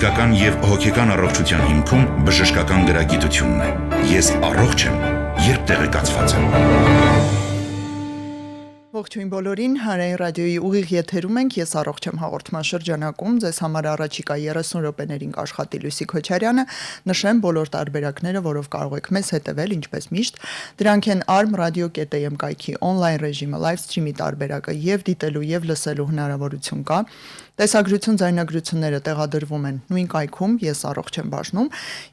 ֆիզիկական եւ հոգեկան առողջության հիմքում բժշկական գրագիտությունն է։ Ես առողջ եմ, երբ տեղեկացված եմ։ Ողջույն բոլորին, Հանրային ռադիոյի ուղիղ եթերում ենք, ես առողջ եմ հաղորդման շրջանակում, ձեզ համար առաջիկա 30 րոպեներին կաշխատի Լուսիկ Քոչարյանը, նշեմ բոլոր տարբերակները, որով կարող եք մեզ հետևել, ինչպես միշտ, դրանք են arm.radio.am կայքի on-line ռեժիմը, live stream-ի տարբերակը եւ դիտելու եւ լսելու հնարավորություն կա։ Տեսագրություն ձայնագրությունները տեղադրվում են նույն կայքում, ես առողջ եմ բաժնում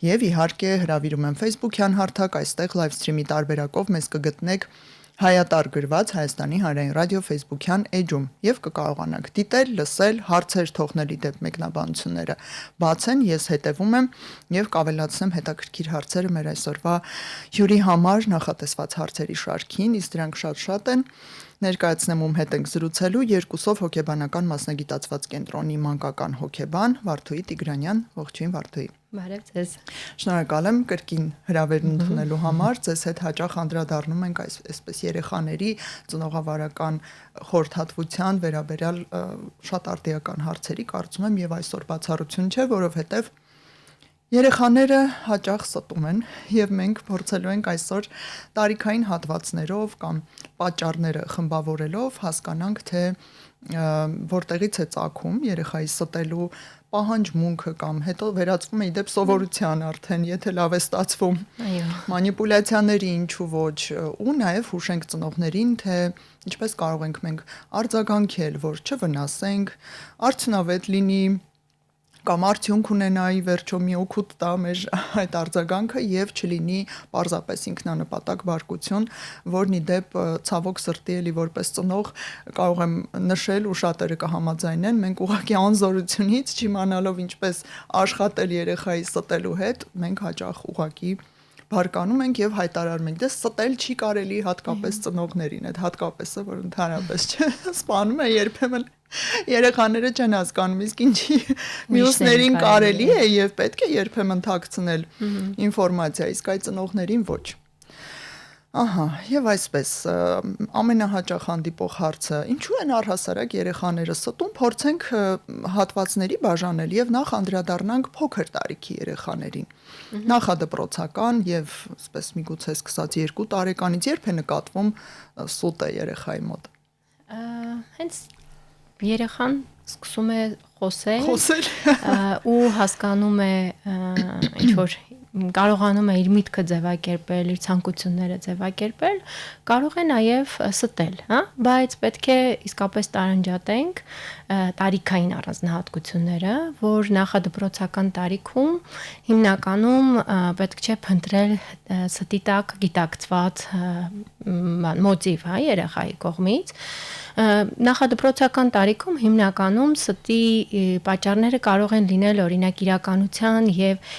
եւ իհարկե հրավիրում եմ Facebook-յան հարթակ, այստեղ live stream-ի տարբերակով մեզ կգտնեք Հայատար գրված Հայաստանի հանրային ռադիո Facebook-յան էջում եւ կկարողանաք դիտել, լսել, հարցեր թողնել դեպ մեկնաբանությունները բաց են, ես հետևում եմ եւ կավելացնեմ հետաքրքիր հարցերը մեր այսօրվա հյուրի համար նախատեսված հարցերի շարքին, իսկ դրանք շատ են։ Ներկայացնեմ ում հետ ենք զրուցելու երկուսով հոգեբանական մասնագիտացված կենտրոնի մանկական հոգեբան Վարդուհի Տիգրանյան, ողջույն Վարդուհի։ Բարև ձեզ։ Շնորհակալ եմ կրկին հրավերն ընդունելու համար, ձեզ հետ հաճախ անդրադառնում ենք այսպես երեխաների ծնողավարական խորհրդատվության վերաբերյալ շատ արդիական հարցերի, կարծում եմ եւ այսօր բացառություն չէ, որովհետեւ երեխաները հաճախ ստում են եւ մենք փորձելու ենք այսօր տարիքային հատվածներով կամ պատճառները խմբավորելով հասկանանք թե որտեղից է ծագում երեխայի ստելու պահանջմունքը կամ հետո վերածվում է իդեպ սովորության արդեն, եթե լավ է ստացվում։ Այո։ Մանիպուլյացիաների ինչու ոչ ու նաև հուշենք ծնողներին, թե ինչպես կարող ենք մենք արձագանքել, որ չվնասենք, արդյունավետ լինի կամ արդյունք ունենայի վերջո մի օգուտ տա մեր այդ արձագանքը եւ չլինի պարզապես ինքնանպատակ բարկություն, որն իդեպ ցավոք սրտի էլի որպես ծնող կարող եմ նշել ու շատերը կհամաձայնեն, մենք ուղղակի անզորությունից չիմանալով ինչպես աշխատել երեխայի ստելու հետ, մենք հաճախ ուղղակի բարկանում ենք եւ հայտարարում ենք, դե ստել չի կարելի հատկապես ծնողներին, այդ հատկապեսը, որ ընդհանրապես չէ, սպանում է երբեմն երեխաները չեն հասկանում, իսկ ինչի մյուսներին կարելի է եւ պետք է երբեմն թաքցնել ինֆորմացիա, իսկ այդ ծնողներին ոչ։ Ահա, եւ այսպես ամենահաճախ հանդիպող հարցը, ինչու են առհասարակ երեխաները ստում, փորձենք հատվածների բաժանել եւ նախ անդրադառնանք փոքր տարիքի երեխաներին։ Նախադպրոցական եւ այսպես միգուցե սկսած 2 տարեկանից երբ է նկատվում սուտ է երեխայի մոտ։ Հենց երեխան սկսում է խոսել ու հասկանում է ինչ որ կարողանում է իր միտքը ձևակերպել, իր ցանկությունները ձևակերպել, կարող է նաև ստել, հա, բայց պետք է իսկապես տարանջատենք տարիքային առանձնահատկությունները, որ նախադպրոցական տարիքում հիմնականում պետք չէ փնտրել ստի տակ գիտակցված մոտիվ, հա, երեխայի կողմից նախադպրոցական տարիքում հիմնականում ստի պատճառները կարող են լինել օրինակ իրականության եւ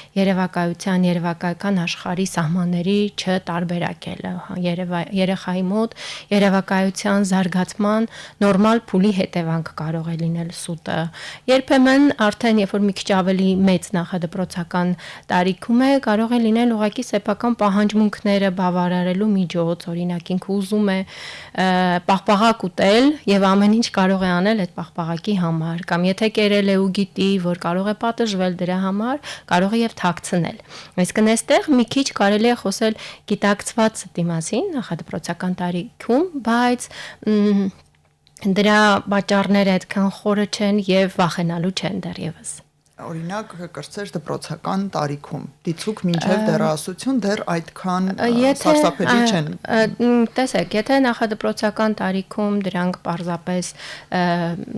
երևակայական աշխարհի սահմանների չտարբերակելը երեխայի մոտ երևակայության զարգացման նորմալ փուլի հետևանք կարող է լինել սուտը երբեմն արդեն երբ որ մի քիչ ավելի մեծ նախադպրոցական տարիքում է կարող է լինել ուղղակի սեփական պահանջմունքները բավարարելու միջոց օրինակ ինքը ուզում է պաղպաղակ ուտել եւ ամեն ինչ կարող է անել այդ պաղպաղակի համար կամ եթե կերել է ու գիտի որ կարող է պատժվել դրա համար կարող է եւ թաքցնել այսինքն այստեղ մի քիչ կարելի է խոսել գիտակցված ստի մասին նախադպրոցական տարիքում բայց դրա պատճառները այդքան խորը չեն եւ վախենալու չեն դեռևս Օրինակ կրծեր դպրոցական տարիքում դիցուկ մինչև դեռահասություն դեռ այդքան սարսափելի չեն տեսեք եթե նախադպրոցական տարիքում դրանք պարզապես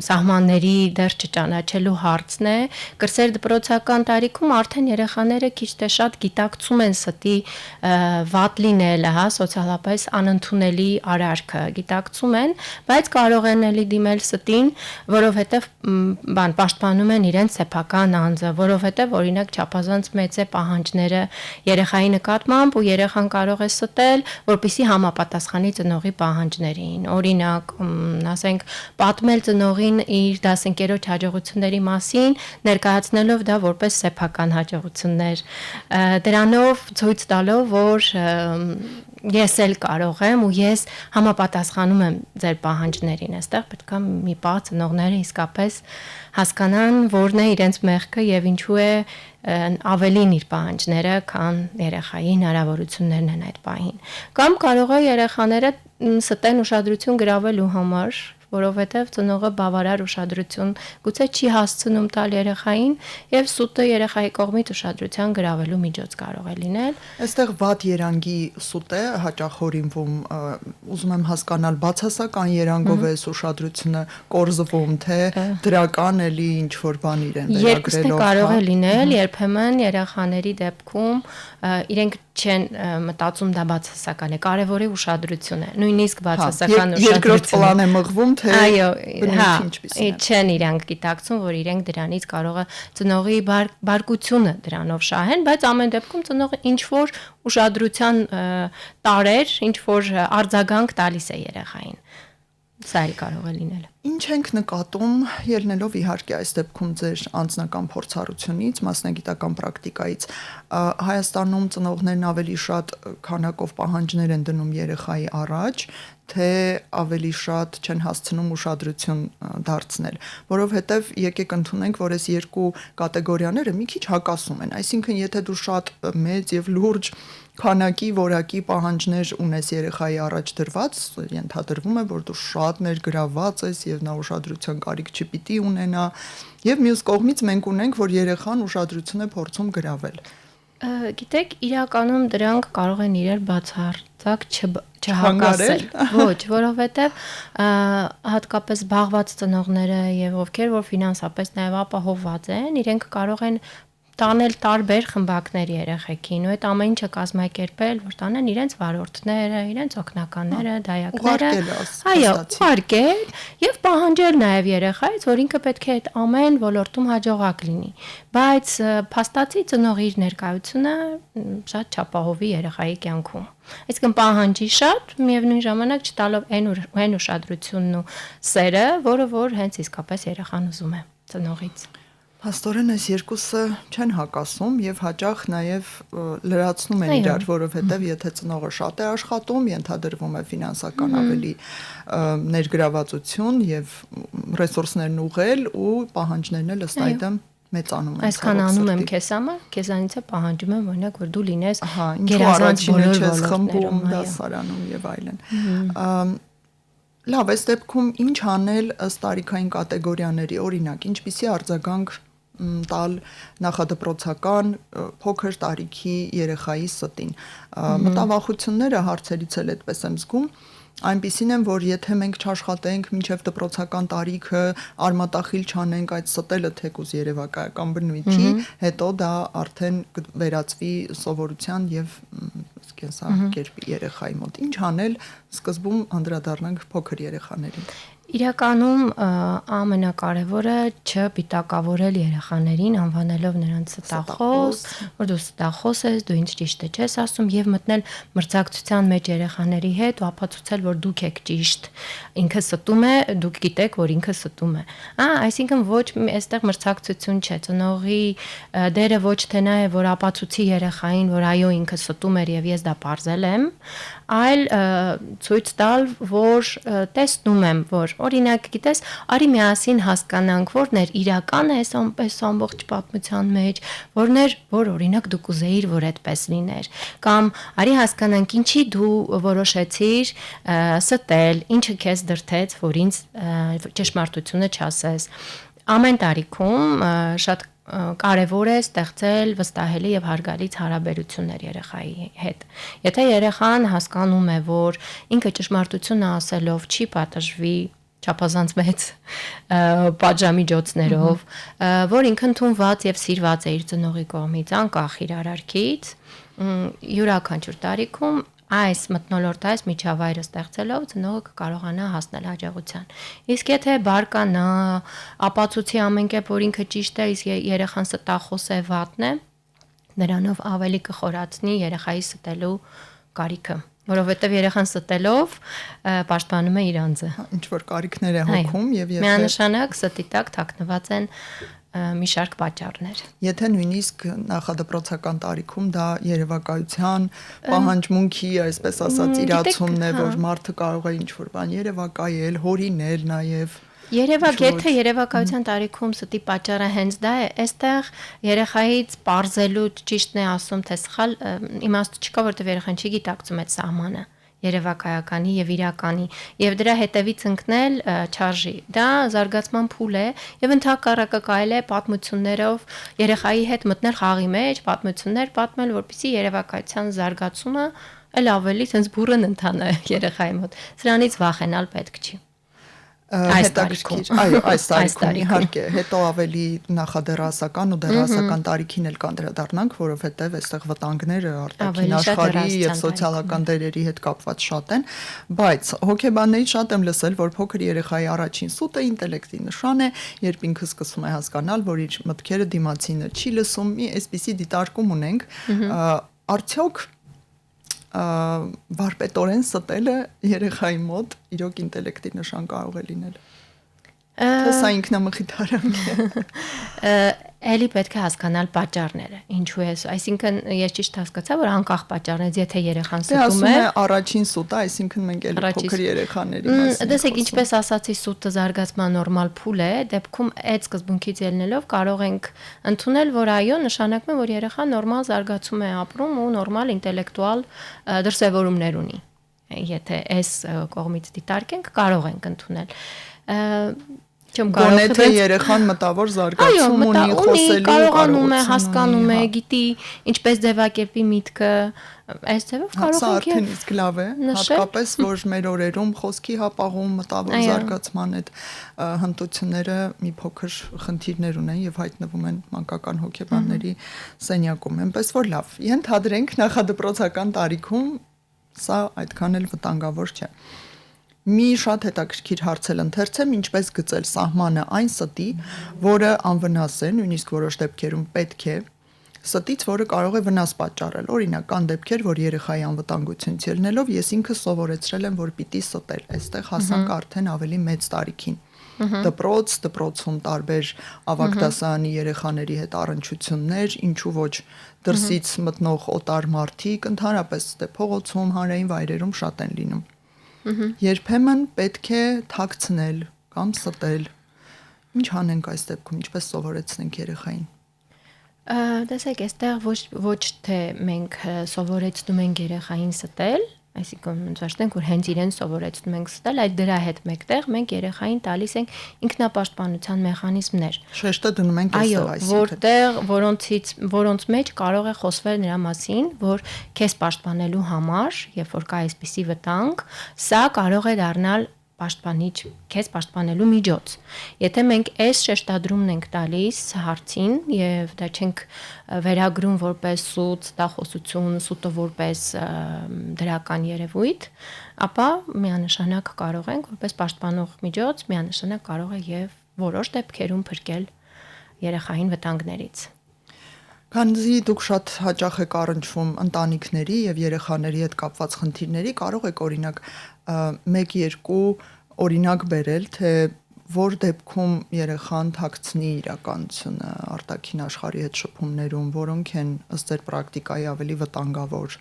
սահմանների դեռ չճանաչելու հարցն է կրծեր դպրոցական տարիքում արդեն երեխաները քիչ թե շատ գիտակցում են ստի վատ լինելը հա սոցիալապես անընդունելի արարքը գիտակցում են բայց կարող են էլի դիմել ստին որովհետև պաշտպանում են իրենց սեփական անձը, որովհետև օրինակ չափազանց մեծ է պահանջները երեխայի նկատմամբ ու երեխան կարող է ստել, որպեսզի համապատասխանի ծնողի պահանջներին։ Օրինակ, ասենք, պատմել ծնողին իր դասընկերոջ հաջողությունների մասին, ներկայացնելով դա որպես սեփական հաջողություններ։ Դրանով ցույց տալով, որ ես էլ կարող եմ ու ես համապատասխանում եմ ձեր պահանջներին, այստեղ պետք է մի պահ ծնողները իսկապես հասկանան, որն է իրենց մեղքը եւ ինչու է ավելին իր պահանջները, քան երեխայի հնարավորություններն են այդ պահին։ Կամ կարող է երեխաները ստեն ուշադրություն գրավելու համար, որովհետև ծնողը բավարար ուշադրություն գուցե չի հասցնում տալ երեխային եւ սուտը երեխայի կողմից ուշադրության գրավելու միջոց կարող է լինել։ Այստեղ վատ երանգի սուտ է հաճախ հորինվում, ուզում եմ հասկանալ բացասական երանգով է ուշադրությունը կորզվում, թե դրական էլի ինչ որ բան իրեն վերագրելով։ Երկուսն կարող է լինել, երբեմն երեխաների դեպքում իրենք չեն մտածում դա բացասական է, կարևորի ուշադրությունը, նույնիսկ բացասական ուշադրությունը։ Երկրորդ պլան է մղվում, թե այո, չեն իրանք գիտակցում, որ իրենք դրանից կարող է ծնողի բարկությունը դրանով շահեն, բայց ամեն դեպքում ծնողը ինչ որ ուշադրության տարեր, ինչ որ արձագանք տալիս է երեխային։ Սա էլ կարող է լինել։ Ինչ ենք նկատում, ելնելով իհարկե այս դեպքում ձեր անձնական փորձառությունից, մասնագիտական պրակտիկայից, Հայաստանում ծնողներն ավելի շատ քանակով պահանջներ են դնում երեխայի առաջ, թե ավելի շատ չեն հասցնում ուշադրություն դարձնել, որովհետև եկեք ընդունենք, որ այս երկու կատեգորիաները մի քիչ հակասում են, այսինքն եթե դու շատ մեծ եւ լուրջ քանակի որակի պահանջներ ունես երեխայի առաջ դրված, ենթադրվում է, որ դու շատ ներգրավված ես եւ նա ուշադրության կարիք չպիտի ունենա, եւ մյուս կողմից մենք ունենք, որ երեխան ուշադրություն է փորձում գրավել։ Գիտեք, իրականում դրանք կարող են իրար բացարձակ չհակասել։ Ոչ, որովհետեւ հատկապես զբաղված ծնողները եւ ովքեր որ ֆինանսապես նաեւ ապահովված են, իրենք կարող են տանել տարբեր խմբակներ երեխեքին ու այդ ամեն ինչը կազմակերպել, որ տանեն իրենց վարորդները, իրենց օգնականները, դայակները, այո, ուղարկել եւ պահանջել նաեւ երեխայից, որ ինքը պետք է այդ ամեն ոլորտում հաջողակ լինի, բայց փաստացի ծնողի իր ներկայությունը շատ չապահովի երեխայի կյանքում։ Այսինքն պահանջի շատ, միևնույն ժամանակ չտալով այն ուշադրությունն ու սերը, որը որ հենց իսկապես երեխան ուզում է ծնողից։ Փաստորեն այս երկուսը չեն հակասում եւ հաճախ նաեւ լրացնում են իրար, որովհետեւ եթե ծնողը շատ է աշխատում, ենթադրվում է ֆինանսական ավելի ներգրավվածություն եւ ռեսուրսներն ուղղել ու պահանջներն էլ ըստ այդմ մեծանում են։ Այսքան անում եմ քեզ համար, քեզանից է պահանջում եմ օրինակ որ դու լինես գերազանց բոլոր ոլորտներում, դասարանում եւ այլն։ Լավ, այս դեպքում ինչ անել ըստ տարիքային կատեգորիաների, օրինակ, ինչպիսի արձագանք տալ նախադպրոցական փոքր տարիքի երեխայի ստին։ Մտավախությունները հարցերից էլ այդպես եմ զգում, այնպիսին են, որ եթե մենք չաշխատենք մինչև դպրոցական տարիքը, արմատախիլ չանենք այդ ստելը թեկուզ երևակայական բնույթի, հետո դա արդեն վերածվի սովորության եւ կենսակերպի երեխայի մոտ։ Ինչ անել, սկզբում անդրադառնանք փոքր երեխաներին։ Իրականում ամենակարևորը չպիտակավորել երեխաներին, անվանելով նրանց ստախոս, որ դու ստախոս ես, դու ինձ ճիշտը չես ասում եւ մտնել մրցակցության մեջ երեխաների հետ ու ապացուցել, որ դուք եք ճիշտ։ Ինքը ստում է, դուք գիտեք, որ ինքը ստում է։ Այսինքն ոչ այստեղ մրցակցություն չէ, ծնողի դերը ոչ թե նա է, որ ապացուցի երեխային, որ այո, ինքը ստում էր եւ ես դա պարզել եմ, այլ ցույց տալ, որ տեսնում եմ, որ օրինակ գիտես, արի միասին հասկանանք, որն էր իրականը այս ամբողջ պատմության մեջ, որն էր, որ օրինակ դու կուզեիր, որ այդպես լիներ, կամ արի հասկանանք ինչի դու որոշեցիր ստել, ինչը քեզ դրթեց, որ ինձ ճշմարտությունը չասես։ Ամեն տարիքում շատ կարևոր է ստեղծել վստահելի եւ հարգալից հարաբերություններ երեխայի հետ։ Եթե երեխան հասկանում է, որ ինքը ճշմարտությունը ասելով չի պատժվի չափազանց մեծ պատժամիջոցներով, որ ինքը ընդունված եւ սիրված է իր ծնողի կողմից, անկախ իր արարքից, յուրաքանչյուր տարիքում այս մթնոլորտը, այս միջավայրը ստեղծելով ծնողը կկարողանա հասնել հաջողության։ Իսկ եթե բարկանա, ապացուցի ամեն կերպ, որ ինքը ճիշտ է, իսկ երեխան ստախոս է, վատն է, նրանով ավելի կխորացնի երեխայի ստելու կարիքը, որովհետև երեխան ստելով պաշտպանում է իր անձը։ Ինչ որ կարիքներ է հոգում եւ միանշանակ ստի տակ թաքնված են մի շարք պատճառներ։ Եթե նույնիսկ նախադպրոցական տարիքում դա երևակայության պահանջմունքի, այսպես ասած, իրացումն է, որ մարդը կարող է ինչ-որ բան երևակայել, հորինել նաև Երևակ, եթե երևակայության տարիքում ստի պատճառը հենց դա է, այստեղ երեխայից պարզելու ճիշտն է ասում, թե սխալ իմաստ չկա, որտեղ երեխան չի գիտակցում այդ սահմանը երևակայականի եւ իրականի եւ դրա հետևից ընկնել չարժի։ Դա զարգացման փուլ է եւ ընդհակառակը կարելի է պատմություններով երեխայի հետ մտնել խաղի մեջ, պատմություններ պատմել, որպեսզի երևակայության զարգացումը ել ավելի sense բուրըն ընթանա երեխայի մոտ։ Սրանից վախենալ պետք չի։ Հետաքրքիր, այո, այս տարիքում իհարկե, հետո ավելի նախադեռասական ու դեռասական տարիքին էլ կանդրադառնանք, որովհետև այստեղ վտանգները արտաքին աշխարհի եւ սոցիալական դերերի հետ կապված շատ են, բայց հոգեբաններից շատ եմ լսել, որ փոքր երեխայի առաջին սուտը ինտելեկտի նշան է, երբ ինքը սկսում է հասկանալ, որ իր մտքերը դիմացինը չի լսում, մի այսպիսի դիտարկում ունենք, արդյոք վարպետորեն ստելը երեխայի մոտ իրոք ինտելեկտի նշան կարող է լինել։ Թե սա ինքնամխիթարանք է։ Էլի պետք է հասկանալ պատճառները։ Ինչու է, այսինքն ես ճիշտ հասկացա, որ անկախ պատճառներից, եթե երեխան ստում է, առաջին սուտը, այսինքն մենք էլի փոքր երեխաների մասին։ Դեսեք, ինչպես ասացի, սուտը զարգացման նորմալ փուլ է, դեպքում այդ սկզբունքից ելնելով կարող ենք ընդունել, որ այո, նշանակում է, որ երեխան նորմալ զարգացում է ապրում ու նորմալ ինտելեկտուալ դրսևորումներ ունի։ Եթե այս կողմից դիտարկենք, կարող ենք ընդունել։ Գոնե թե երեխան մտավոր զարգացում ունի, խոսելու կարողանում է, հասկանում է, գիտի ինչպես ձևակերպի միտքը, այս ձևով կարող ենք արդեն իսկ լավ է, հատկապես որ մեր օրերում խոսքի հապաղում, մտավոր զարգացման այդ հմտությունները մի փոքր խնդիրներ ունեն եւ հայտնվում են մանկական հոգեբանների սենյակում, այնպես որ լավ, ենթադրենք նախադպրոցական տարիքում սա այդքան էլ վտանգավոր չէ։ Մի շատ հետաքրքիր հարց էլ ընթերցեմ, ինչպես գծել սահմանը այն ստի, որը անվնաս է, նույնիսկ որոշ դեպքերում պետք է, ստից, որը կարող է վնաս պատճառել։ Օրինակ, կան դեպքեր, որ երեխայի անվտանգությունից ելնելով ես ինքը սովորեցրել եմ, որ պիտի ստել։ Այստեղ հասանք արդեն ավելի մեծ տարիքին։ Դպրոցում տարբեր ավագ դասարանի երեխաների հետ առնչություններ, ինչու ոչ դրսից մտնող օտար մարդիկ, ընդհանրապես փողոցում, հանրային վայրերում շատ են լինում։ Երբեմն պետք է թաքցնել կամ ստել։ Ինչ անենք այս դեպքում, ինչպես սովորեցնենք երեխային։ Տեսեք, այստեղ ոչ թե մենք սովորեցնում ենք երեխային ստել, այսինքն ճաշտենք, որ հենց իրեն սովորեցնում ենք ստել, այլ դրա հետ մեկտեղ մենք երեխային տալիս ենք ինքնապաշտպանության մեխանիզմներ։ Շեշտը դնում ենք այստեղ, այսինքն որոնց մեջ կարող է խոսվել նրա մասին, որ քեզ պաշտպանելու համար, երբ որ կա այսպիսի վտանգ, սա կարող է դառնալ պաշտպանիչ, քեզ պաշտպանելու միջոց։ Եթե մենք այս շեշտադրումն ենք տալիս հարցին եւ դա չենք վերագրում որպես սուտ, ստախոսություն, սուտը որպես դրական երևույթ, ապա միանշանակ կարող ենք որպես պաշտպանող միջոց, միանշանակ կարող է եւ որոշ դեպքերում փրկել երեխային վտանգներից։ Քանզի դուք շատ հաճախ եք առնչվում ընտանիքների եւ երեխաների հետ կապված խնդիրների, կարող եք օրինակ 1-2 օրինակ բերել, թե որ դեպքում երեխան թաքցնի իրականությունը արտաքին աշխարհի հետ շփումներում, որոնք են ըստ ձեր պրակտիկայի ավելի վտանգավոր։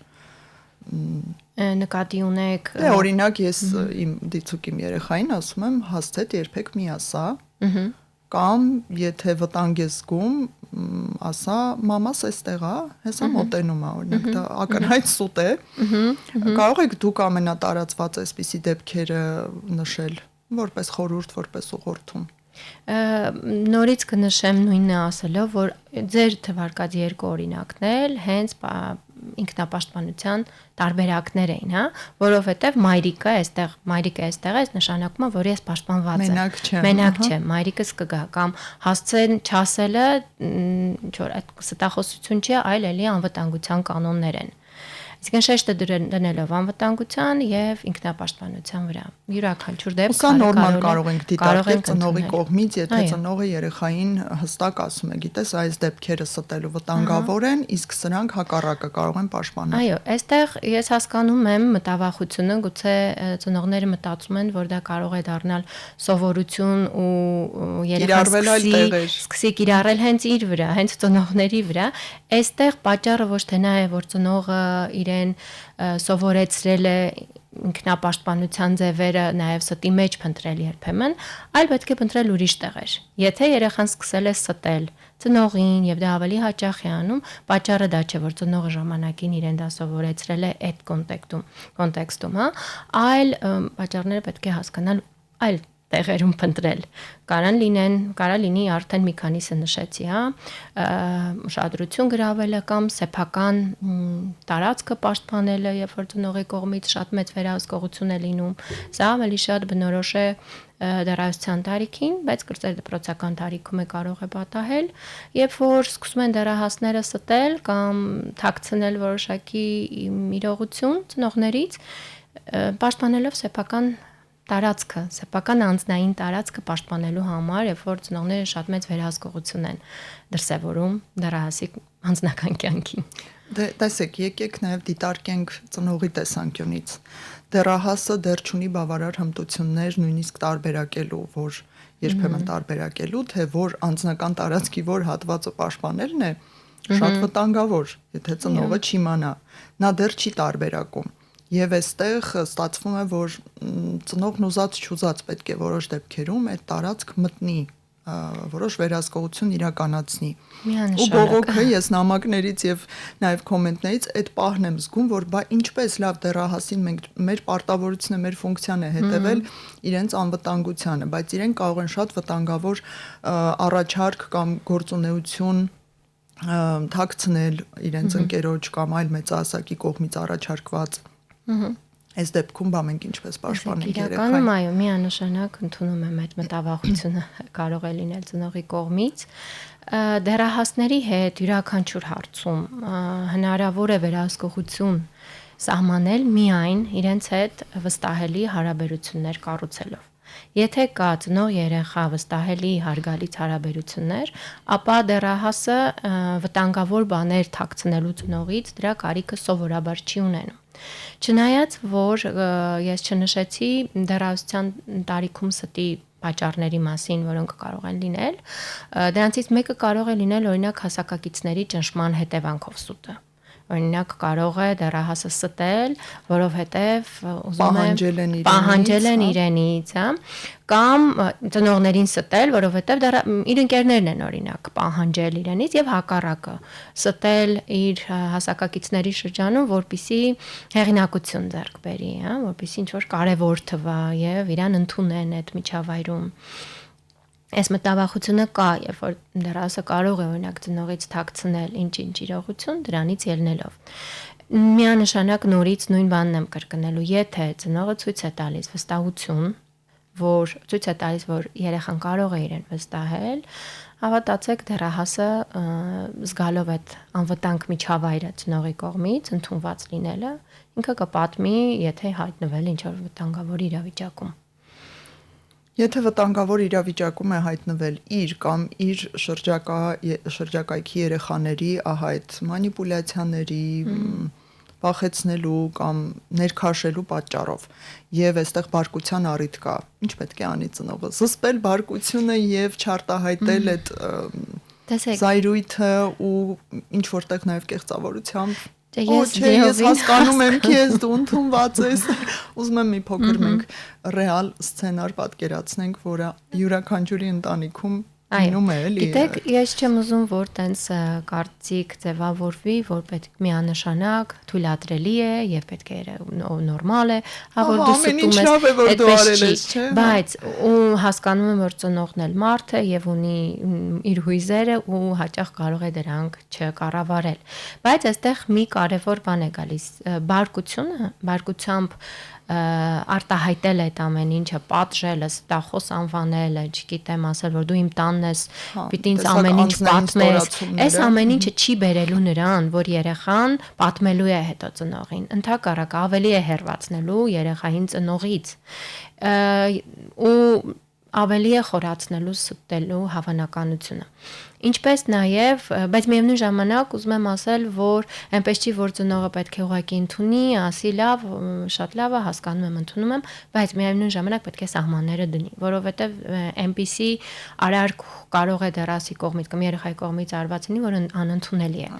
Նկատի ունեք։ Դե օրինակ ես իմ դիցուկիմ երեխային ասում եմ, հաստատ երբեք մի ասա։ Կամ եթե վտանգ ես զգում, ասա մամաս էստեղ է, հեսա մոտենում է, օրինակ դա ակնհայտ սուտ է։ Կարող եք դուք ամենատարածված այսպիսի դեպքերը նշել, որպես խորհուրդ, որպես ուղղորդում։ Նորից կնշեմ նույնը ասելով, որ ձեր թվարկած երկու օրինակն էլ հենց ինքնապաշտպանության տարբերակներ էին, հա, որովհետև մայրիկը այստեղ է, նշանակում է, որ ես պաշտպանված եմ։ Մենակ չեմ, մայրիկս կգա կամ հասցեն չասելը, ինչ որ այդ ստախոսություն չի, այլ էլի անվտանգության կանոններ են։ Իսկ այն շեշտը դնելով անվտանգության եւ ինքնապաշտպանության վրա։ Յուրաքանչյուր դեպք Սա նորմալ կարող ենք դիտարկել ծնողի կողմից, եթե ծնողը երեխային հստակ ասում է, գիտես, այս դեպքերը ստելու վտանգավոր են, իսկ սրանք հակառակը կարող են պաշտպանել։ Այո, այստեղ ես հասկանում եմ մտավախությունը, գուցե ծնողները մտածում են, որ դա կարող է դառնալ սովորություն ու երեխան սկսի կիրառել հենց իր վրա, հենց ծնողների վրա։ Այստեղ պատճառը ոչ թե նա է, որ ծնողը իրեն սովորեցրել է ինքնապաշտպանության ձևերը նաև ստի մեջ փնտրել երբեմն, այլ պետք է փնտրել ուրիշ տեղեր։ Եթե երեխան սկսել է ստել ծնողին եւ դա ավելի հաճախ է անում, պատճառը դա չէ, որ ծնողը ժամանակին իրեն դա սովորեցրել է այդ կոնտեքստում, հա, այլ պատճառները պետք է հասկանալ այլ տեղերում փնտրել։ Կարա լինի արդեն մի քանիսը նշեցի, հա, ուշադրություն գրավելը կամ սեփական տարածքը պաշտպանելը, երբ որ ծնողի կողմից շատ մեծ վերահսկողություն է լինում, սա ավելի շատ բնորոշ է դեռահասության տարիքին, բայց կրծեր դպրոցական տարիքում է կարող է պատահել, երբ որ սկսում են դեռահասները ստել կամ թաքցնել որոշակի իրողություն ծնողներից, պաշտպանելով սեփական տարածքը, սեփական անձնային տարածքը պաշտպանելու համար, երբ որ ծնողները շատ մեծ վերահսկողություն են դրսևորում դեռահասի անձնական կյանքին։ Դե տեսեք, եկեք նաև դիտարկենք ծնողի տեսանկյունից։ Դեռահասը դեռ չունի բավարար հմտություններ նույնիսկ տարբերակելու, որ երբեմն տարբերակելու, թե որ անձնական տարածքի որ հատվածը պաշտպանելն է, շատ վտանգավոր, եթե ծնողը չիմանա, նա դեռ չի տարբերակում։ Եվ այստեղ ստացվում է, որ ծնողն ուզած-չուզած պետք է որոշ դեպքերում այդ տարածք մտնի, որոշ վերահսկողություն իրականացնի։ Ու բողոքը ես նամակներից եւ նաեւ կոմենտներից այդ պահն եմ զգում, որ բա ինչպես լավ դեռահասին մենք մեր պարտավորությունը, մեր ֆունկցիան է հետևել իրենց անվտանգությանը, բայց իրենք կարող են շատ վտանգավոր առաջարկ կամ գործունեություն թաքցնել իրենց ընկերոջ կամ այլ մեծահասակի կողմից առաջարկված Այս դեպքում բա մենք ինչպես պաշտպանենք երեխային։ Իրականում այո, միանշանակ ընդունում եմ այդ մտավախությունը կարող է լինել ծնողի կողմից։ Դեռահասների հետ յուրաքանչյուր հարցում հնարավոր է վերահսկողություն սահմանել միայն իրենց հետ վստահելի հարաբերություններ կառուցելով։ Եթե կա ծնող-երեխա վստահելի հարգալից հարաբերություններ, ապա դեռահասը վտանգավոր բաներ թաքցնելու ծնողից դրա կարիքը սովորաբար չի ունենում։ Չնայած որ ես չնշեցի դեռահասության տարիքում ստի պատճառների մասին, որոնք կարող են լինել, դրանցից մեկը կարող է լինել օրինակ հասակակիցների ճնշման հետևանքով սուտը։ Օրինակ կարող է դեռահասը ստել, որովհետև ուզում է պահանջել են իրենից, հա, կամ ծնողներին ստել, որովհետև իր ընկերներն են օրինակ պահանջել իրենից եւ հակառակը ստել իր հասակակիցների շրջանում, որպիսի հեղինակություն ձեռք բերի, հա, որպիսի ինչ որ կարևոր թվա եւ իրան ընդունեն այդ միջավայրում։ Այս մտավախությունը կա, երբ որ դեռահասը կարող է օրինակ ծնողից թաքցնել ինչ-ինչ իրողություն դրանից ելնելով։ Միանշանակ նորից նույն բանն եմ կրկնելու, եթե ծնողը ցույց է տալիս վստահություն, որ ցույց է տալիս, որ երեխան կարող է իրեն վստահել, հավատացեք դեռահասը զգալով այդ անվտանգ միջավայրը ծնողի կողմից ընդունված լինելը, ինքը կպատմի, եթե հայտնվել ինչ-որ վտանգավոր իրավիճակում։ Եթե վտանգավոր իրավիճակում է հայտնվել իր կամ իր շրջակայքի երեխաների այդ մանիպուլյացիաների, վախեցնելու կամ ներքաշելու պատճառով եւ այստեղ բարկության առիթ կա, ինչ պետք է անի ծնողը։ Զսպել բարկությունը եւ չարտահայտել այդ զայրույթը ու ինչ որտեղ նաեւ կեղծավորությամբ Ես հասկանում եմ քեզ, դու ընդունված ես։ Ուզում եմ մի փոքր մենք ռեալ սցենար պատկերացնենք, որը յուրաքանչյուրի ընտանիքում լինում է, էլի։ Գիտեք, ես չեմ ուզում, որ տենց կարծիք ձևավորվի, որ պետք միանշանակ թույլատրելի է եւ պետք է նորմալ է, հա որ դու ստում ես, բայց ու հասկանում եմ, որ ծնողն էլ մարդ է եւ ունի իր հույզերը ու հաճախ կարող է դրանք չկառավարել։ Բայց այստեղ մի կարևոր բան է գալիս, բարկությունը, բարկությամբ արտահայտել այդ ամեն ինչը, պատժելը, ստախոս անվանելը, չգիտեմ, ասել, որ դու իմ տանն ես, պիտի ինձ ամեն ինչ պատմես, այս ամեն ինչը չի բերելու նրան, որ երեխան պատմելու է հետո ծնողին, ընդհակառակը ավելի է հեռացնելու երեխային ծնողից ու ավելի է խորացնելու ստելու հավանականությունը։ Ինչպես նաև, բայց միևնույն ժամանակ ուզում եմ ասել, որ այնպես չի, որ ծնողը պետք է ուղղակի ընդունի, ասի լավ, շատ լավ է, հասկանում եմ, ընդունում եմ, բայց միևնույն ժամանակ պետք է սահմանները դնի, որովհետև այնպիսի արարք կարող է դեռասի կողմից կամ երեխայի կողմից արված լինի, որ անընդունելի է։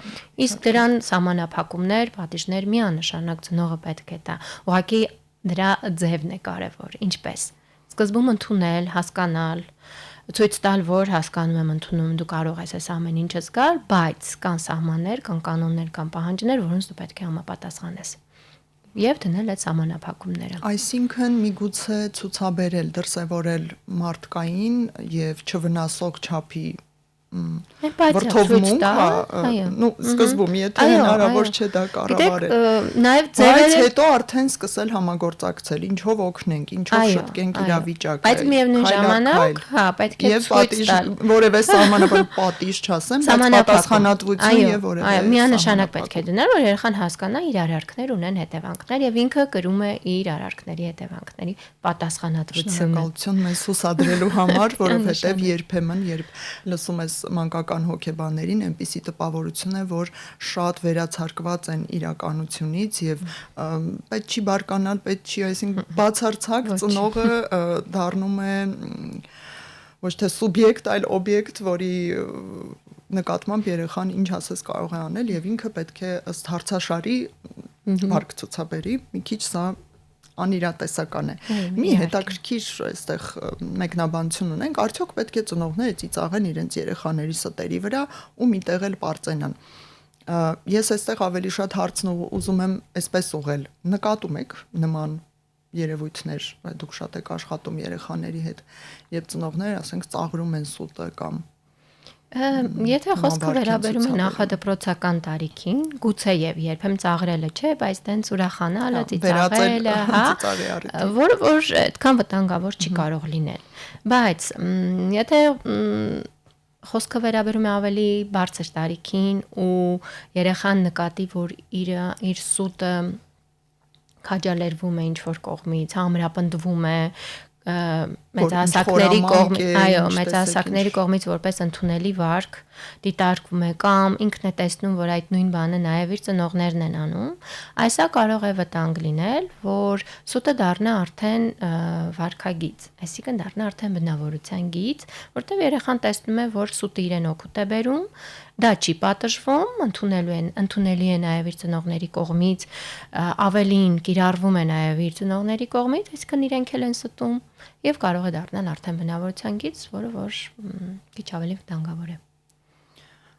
Իսկ դրան սահմանափակումներ, պատիժներ միանշանակ ծնողը պետք է տա։ Ուղղակի դրա ձևն է կարևոր, ինչպես սկզբում ընդունել, հասկանալ, ցույց տալ, որ հասկանում եմ, ընդունում, դու կարող ես այս ամեն ինչը զգալ, բայց կան սահմաններ, կան կանոններ, կան պահանջներ, որոնց դու պետք է համապատասխանես։ Եվ դնել այդ սահմանափակումները։ Այսինքն միգուցե ցուցաբերել, դրսևորել մարդկային եւ չվնասող չափի վրթովմունք, նո սկզբում եթե հնարավոր չէ դա կառավարել։ Նաև ձևերը, բայց հետո արդեն սկսել համագործակցել, ինչով օգնենք, ինչով շտկենք իրավիճակը։ Բայց միևնույն ժամանակ, հա, պետք է ցույց տալ, որևէ սահմանափակ պատիժ չասեմ, բայց պատասխանատվություն եւ որևէ։ Միանշանակ պետք է դնել, որ երեխան հասկանա իր արարքներ ունեն հետևանքներ եւ ինքը կրում է իր արարքների հետևանքների պատասխանատվությունը։ Շնորհակալություն մեզ հուսադրելու համար, որովհետեւ երբեմն երբ լսում ես մանկական հոգեբաններին այնպիսի տպավորություն է, որ շատ վերացարկված են իրականությունից եւ պետք չի բարկանալ, պետք չի, այսինքն բացարձակ ծնողը դառնում է ոչ թե սուբյեկտ, այլ օբյեկտ, որի նկատմամբ երեխան ինչ ասես կարող է անել եւ ինքը պետք է ըստ հարցաշարի վարկ ցուցաբերի, մի քիչ սա անիրատեսական է։ Մի հետաքրքիր այստեղ մեկնաբանություն ունենք, արդյոք պետք է ծնողները ծիծաղեն իրենց երեխաների ստերի վրա ու միտեղ էլ պարծենան։ Ես այստեղ ավելի շատ հարցն ուզում եմ այսպես ուղղել։ Նկատում եք նման երևույթներ, դուք շատ եք աշխատում երեխաների հետ, եւ ծնողները, ասենք, ծաղրում են սուտը կամ Եթե խոսքը վերաբերում է նախադպրոցական տարիքին, գուցե եւ երբեմն ծաղրելը չէ, բայց տենց ուրախանալը, ծիծաղելը, հա, որ այդքան վտանգավոր չի կարող լինել։ Բայց եթե խոսքը վերաբերում է ավելի բարձր տարիքին ու երեխան նկատի, որ իր սուտը քաջալերվում է ինչ-որ կողմից, ամրապնդվում է մեծահասակների կողմից, այո, մեծահասակների կողմից որպես ընդունելի վարք դիտարկվում է կամ ինքն է տեսնում, որ այդ նույն բանը նաև իր ծնողներն են անում, այսա կարող է վտանգ լինել, որ սուտը դառնա արդեն վարքագիծ, այսինքն դառնա արդեն բնավորության գիծ, որտեղ երեխան տեսնում է, որ սուտը իրեն օգուտ է բերում, դա չի պատժվում, ընդունելի է նաև իր ծնողների կողմից, ավելին կիրառվում է նաև իր ծնողների կողմից, այսինքն իրենք էլ են ստում եւ կարող է դառնալ արդեն բնավորության գիծ, որը որ քիչ ավելի վտանգավոր է։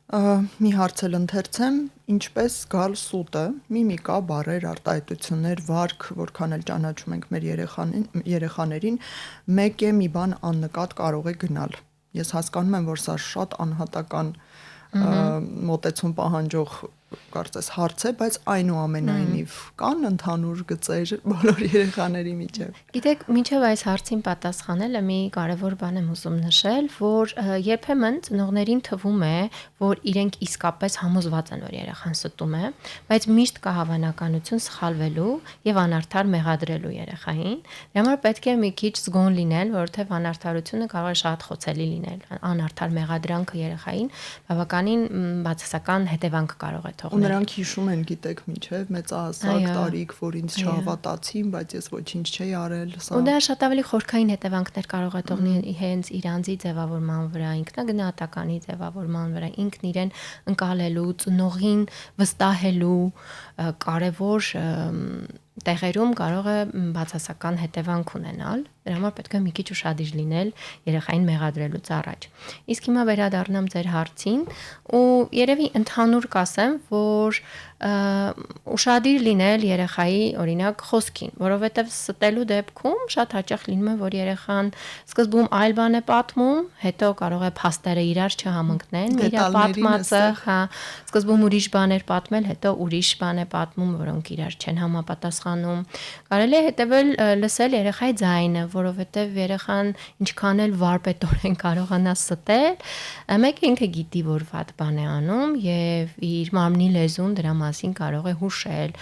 Մի հարց էլ ընթերցեմ, ինչպես զգալ սուտը, միմիկա, բառեր, արտահայտություններ, վարք, որքան էլ ճանաչում ենք մեր երեխաներին, մեկ է մի բան աննկատ կարող է գնալ։ Ես հասկանում եմ, որ սա շատ անհատական մոտեցում պահանջող կարծես հարց է, բայց այնուամենայնիվ կան ընդհանուր գծեր բոլոր երեխաների միջև։ Գիտեք, մինչև այս հարցին պատասխանելը մի կարևոր բան եմ ուզում նշել, որ երբեմն ծնողներին թվում է, որ իրենք իսկապես համոզված են, որ երեխան ստում է, բայց միշտ կա հավանականություն սխալվելու եւ անարդար մեղադրելու երեխային։ Դրա համար պետք է մի քիչ զգոն լինել, որովհետեւ անարդարությունը կարող է շատ խոցելի լինել։ Անարդար մեղադրանքը երեխային բավականին բացասական հետևանք կարող է ու նրանք հիշում են, գիտեք, միջև մեծահասակ տարիք, որ ինձ չհավատացին, բայց ես ոչինչ չէի արել, սա։ Ու դա շատ ավելի խորքային հետևանքներ կարող է թողնել հենց իր անձի ձևավորման վրա, ինքնագնահատականի ձևավորման վրա, ինքն իրեն ընկալելու, ծնողին վստահելու կարևոր տեղերում կարող է բացասական հետևանք ունենալ։ Դրա համար պետք է մի քիչ ուշադիր լինել երեխային մեղադրելուց առաջ։ Իսկ հիմա վերադառնամ ձեր հարցին ու երևի ընդհանուր կասեմ, որ ուշադիր լինել երեխայի օրինակ խոսքին, որովհետև ստելու դեպքում շատ հաճախ լինում է, որ երեխան սկզբում այլ բան է պատմում, հետո կարող է փաստերը իրար չհամընկնեն, իր պատմածը, հա, սկզբում ուրիշ բաներ պատմել, հետո ուրիշ բան է պատմում, որոնք իրար չեն համապատասխանում։ Կարելի է հետևել լսել երեխայի ձայնը, որովհետև երեխան ինչքան էլ վարպետորեն կարողանա ստել, մեկը ինքը գիտի, որ վատ բան է անում եւ իր մարմնի լեզուն դրա մասին կարող է հուշել,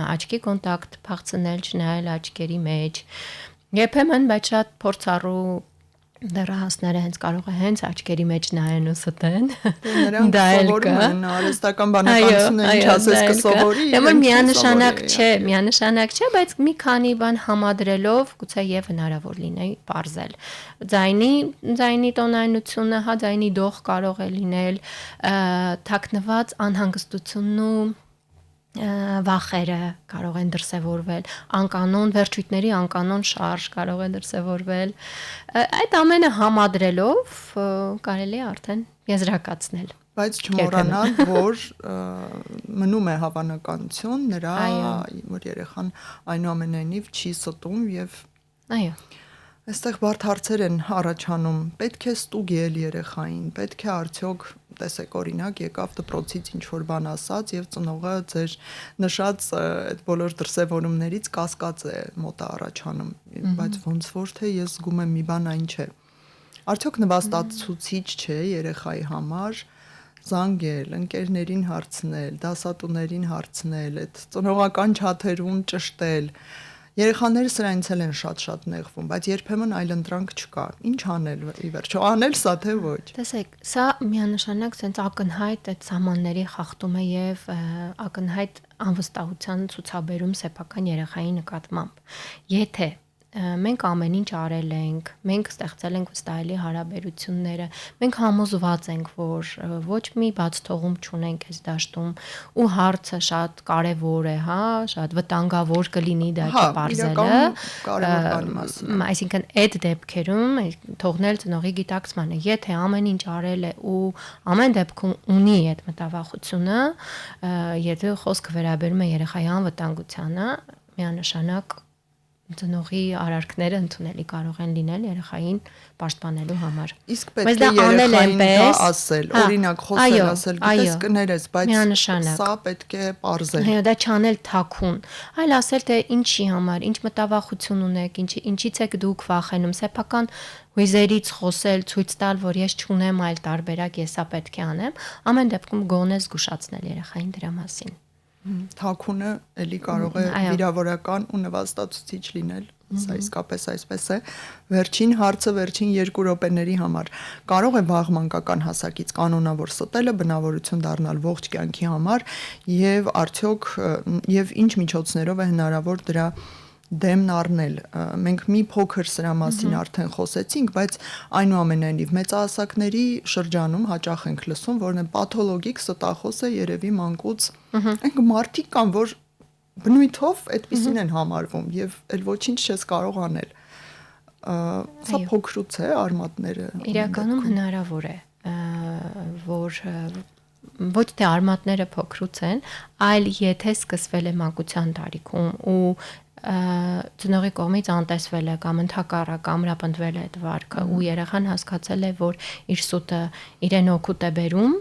աչքի կոնտակտ փախցնել, չնայել աչքերի մեջ։ Երբեմն բայց շատ փորձառու դեռահասները հենց կարող է հենց աչքերի մեջ նայեն ու ստեն։ Նրանք սովորում են արհեստական բանականությունը ինչ ասես կսովորի։ Միանշանակ չէ, բայց մի քանի բան համադրելով գուցե եւ հնարավոր լինի բարձել։ Ձայնի տոնայնությունը, հա, ձայնի դող կարող է լինել, թաքնված անհանգստությունն ու վախերը կարող են դրսևորվել, անկանոն վերջույթների անկանոն շարժ կարող է դրսևորվել։ Այդ ամենը համադրելով կարելի է արդեն եզրակացնել։ Բայց չմոռանալ, որ մնում է հավանականություն նրա, որ երեխան այնուամենայնիվ չի ստում եւ այո այստեղ բարդ հարցեր են առաջանում, պետք է ստուգել երեխային, պետք է արդյոք, տեսեք օրինակ, եկավ դպրոցից ինչ-որ բան ասած եւ ծնողը ձեր նշած այդ բոլոր դրսևորումներից կասկած է մոտ առաջանում, բայց ոնց որ թե ես զգում եմ մի բան այն չէ։ Արդյոք նվաստացուցիչ չէ երեխայի համար զանգել, ընկերներին հարցնել, դասատուներին հարցնել, այդ ծնողական չաթերում ճշտել։ Երեխաները սրանից էլ են շատ նեղվում, բայց երբեմն այլընտրանք չկա։ Ինչ անել ի վերջո, անել սա թե ոչ։ Տեսեք, սա միանշանակ sense ակնհայտ այդ սահմանների խախտում է եւ ակնհայտ անվստահության ցուցաբերում սեփական երեխայի նկատմամբ։ Եթե մենք ամեն ինչ արել ենք, մենք ստեղծել ենք վստահելի հարաբերությունները, մենք համոզված ենք, որ ոչ մի բաց թողում չունենք այս դաշտում ու հարցը շատ կարևոր է, հա, շատ վտանգավոր կլինի դա չպարզելը, այսինքն այդ դեպքերում թողնել ծնողի գիտակցմանը, եթե ամեն ինչ արել է ու ամեն դեպքում ունի այդ մտավախությունը, եթե խոսքը վերաբերում է երեխայի անվտանգությանը, միանշանակ ծնողի արարքները ընդունելի կարող են լինել երեխային պաշտպանելու համար։ Իսկ պետք է երեխային դա ասել, օրինակ խոսել ասել, գիտես կներես, բայց սա պետք է պարզել։ Այո, դա չանել թաքուն, այլ ասել թե ինչի համար, ինչ մտավախություն ունեք, ինչից եք դուք վախենում, սեփական հույզերից խոսել, ցույց տալ, որ ես չունեմ այլ տարբերակ, ես սա պետք է անեմ, ամեն դեպքում գոնե զգուշացնել երեխային դրա մասին։ Թաքունը էլի կարող է վիրավորական ու նվաստացուցիչ լինել, սա իսկապես այսպես է։ Վերջին հարցը վերջին 2 րոպեների համար կարող է վաղ մանկական հասակից կանոնավոր ստելը բնավորություն դառնալ ողջ կյանքի համար եւ արդյոք եւ ինչ միջոցներով է հնարավոր դրա դեմն առնել։ Մենք մի փոքր սրա մասին արդեն խոսեցինք, բայց այնուամենայնիվ մեծահասակների շրջանում հաճախ ենք լսում, որ պաթոլոգիկ ստախոս է երևի մանկուց։ Այնք մարդիկ կան, որ բնույթով այդպեսին են համարվում եւ այլ ոչինչ չես կարող անել։ Սա փոքրուց է արմատները։ Իրականում հնարավոր է, որ ոչ թե արմատները փոքրուց են, այլ եթե սկսվել է մանկության տարիքում ու ծնողի կողմից անտեսվել է կամ ընդհակառակ ամրապնդվել է այդ վարքը ու երեխան հասկացել է, որ իր սուտը իրեն օգուտ է բերում,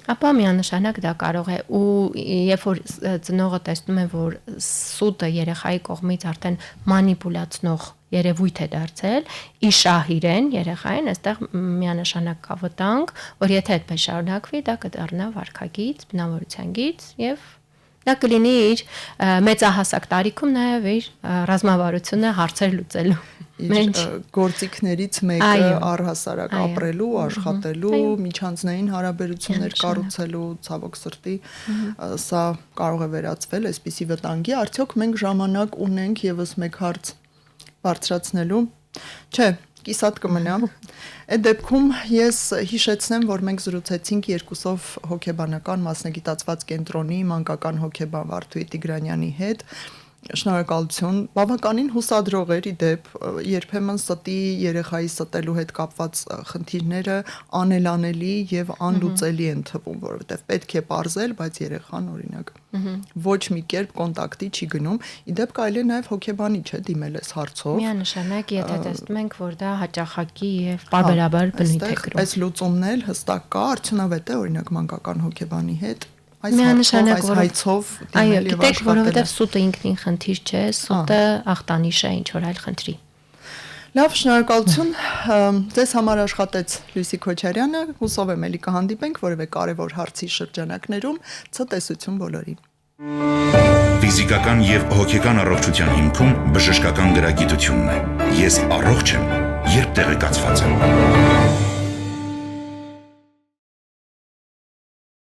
ապա միանշանակ դա կարող է ու երբ որ ծնողը տեսնում է, որ սուտը երեխայի կողմից արդեն մանիպուլացնող երևույթ է դարձել, իշահ իրեն երեխային, այստեղ միանշանակ կա վտանգ, որ եթե այդպես շարունակվի, դա կդառնա վարքագիծ, բնավորության գիծ եւ դա կլինի իր մեծահասակ տարիքում նաև իր ռազմավարությունը հարցեր լուծելու իր գործիքներից մեկը առհասարակ ապրելու, աշխատելու, միջանձնային հարաբերություններ կառուցելու, ցավոք սրտի, սա կարող է վերածվել այսպիսի վտանգի, արդյոք մենք ժամանակ ունենք եւս մեկ հարց բարձրացնելու։ Չէ, կիսատ կմնա։ Այդ դեպքում ես հիշեցնեմ, որ մենք զրուցեցինք երկուսով հոգեբանական մասնագիտացված կենտրոնի մանկական հոգեբան Վարդուհի Տիգրանյանի հետ Շնորհակալություն։ Բավականին հուսադրող էր իդեպ, երբեմն ստի երեխայի ստելու հետ կապված խնդիրները անելանելի եւ անլուծելի են թվում, որովհետեւ պետք է parzել, բայց երեխան օրինակ ոչ մի կերպ կոնտակտի չի գնում։ Իդեպ կարելի է նաեւ հոգեբանի չէ դիմել այս հարցով։ Միանշանակ, եթե տեսնում ենք, որ դա հաճախակի եւ պարբերաբար բնույթ է կրում։ Այս լուծումն էլ հստակ կա, արդյունավետ է օրինակ մանկական հոգեբանի հետ։ Միանշանակ հայցով այո, գիտեք, որովհետև սուտը ինքնին խնդիր չէ, սուտը ախտանիշ է ինչ որ այլ խնդրի։ Լավ, շնորհակալություն։ Ձեզ համար աշխատեց Լույսի Քոչարյանը, հուսով եմ ելի կհանդիպենք որևէ կարևոր հարցի շրջանակներում, ցտեսություն բոլորին։ Ֆիզիկական եւ հոգեկան առողջության հիմքում բժշկական գրագիտությունն է։ Ես առողջ եմ, երբ տեղեկացված եմ։